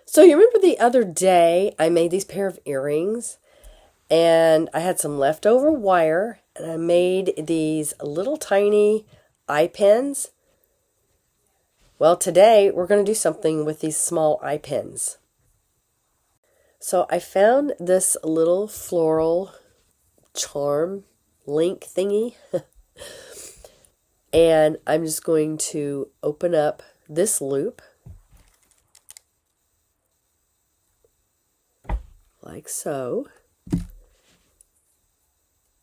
So you remember the other day I made these pair of earrings and I had some leftover wire and I made these little tiny eye pins. Well, today we're going to do something with these small eye pins. So I found this little floral charm link thingy and I'm just going to open up this loop like so.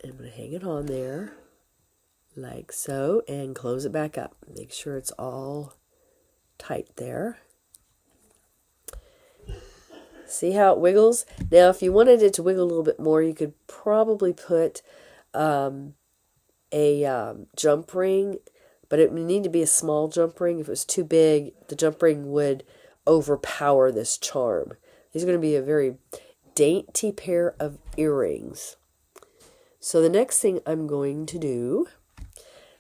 I'm going to hang it on there like so and close it back up. Make sure it's all tight there. See how it wiggles? Now, if you wanted it to wiggle a little bit more, you could probably put a jump ring, but it would need to be a small jump ring. If it was too big, the jump ring would overpower this charm. These are going to be a very dainty pair of earrings. So the next thing I'm going to do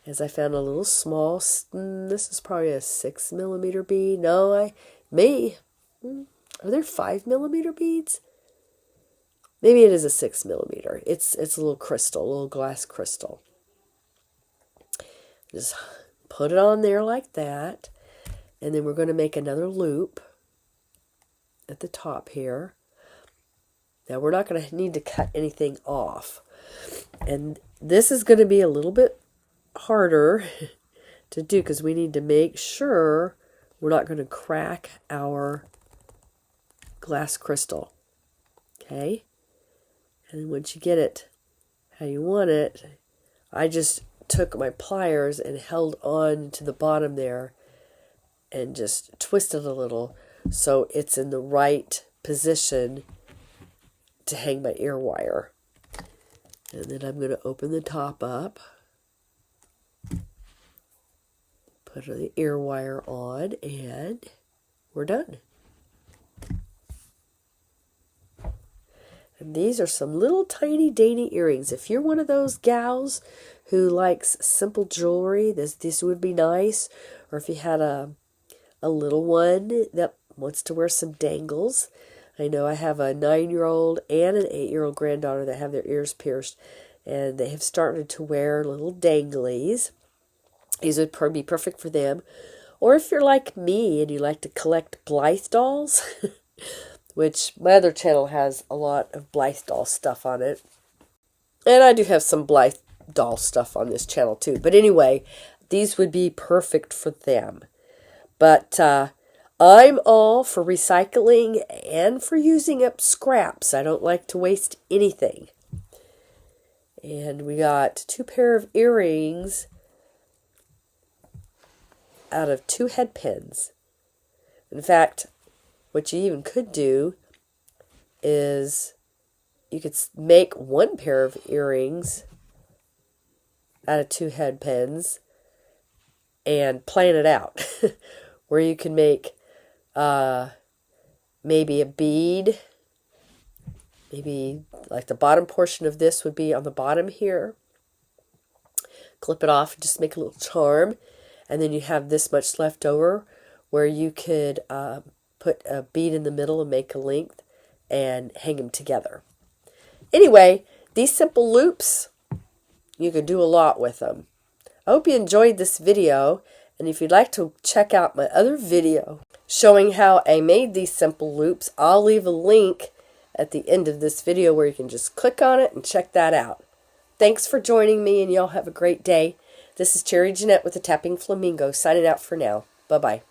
is I found a little small, this is probably a 6mm bead. No, are there 5mm beads? Maybe it is a 6mm. It's a little crystal, a little glass crystal. Just put it on there like that. And then we're going to make another loop at the top here. Now we're not going to need to cut anything off. And this is going to be a little bit harder to do because we need to make sure we're not going to crack our glass crystal. Okay? And then once you get it how you want it, I just took my pliers and held on to the bottom there and just twisted a little so it's in the right position to hang my ear wire. And then I'm going to open the top up, put the ear wire on, and we're done. And these are some little tiny dainty earrings. If you're one of those gals who likes simple jewelry, this would be nice. Or if you had a little one that wants to wear some dangles. I know I have a 9-year-old and an 8-year-old granddaughter that have their ears pierced, and they have started to wear little danglies. These would be perfect for them. Or if you're like me and you like to collect Blythe dolls, which my other channel has a lot of Blythe doll stuff on it. And I do have some Blythe doll stuff on this channel too. But anyway, these would be perfect for them. But I'm all for recycling and for using up scraps. I don't like to waste anything. And we got 2 pair of earrings out of 2 head pins. In fact, what you even could do is you could make 1 pair of earrings out of 2 head pins and plan it out where you can make maybe a bead, maybe like the bottom portion of this would be on the bottom here. Clip it off and just make a little charm, and then you have this much left over where you could put a bead in the middle and make a length and hang them together. Anyway, these simple loops, you could do a lot with them. I hope you enjoyed this video, and if you'd like to check out my other video showing how I made these simple loops, I'll leave a link at the end of this video where you can just click on it and check that out. Thanks for joining me, and y'all have a great day. This is Cherry Jeanette with the Tapping Flamingo signing out for now. Bye-bye.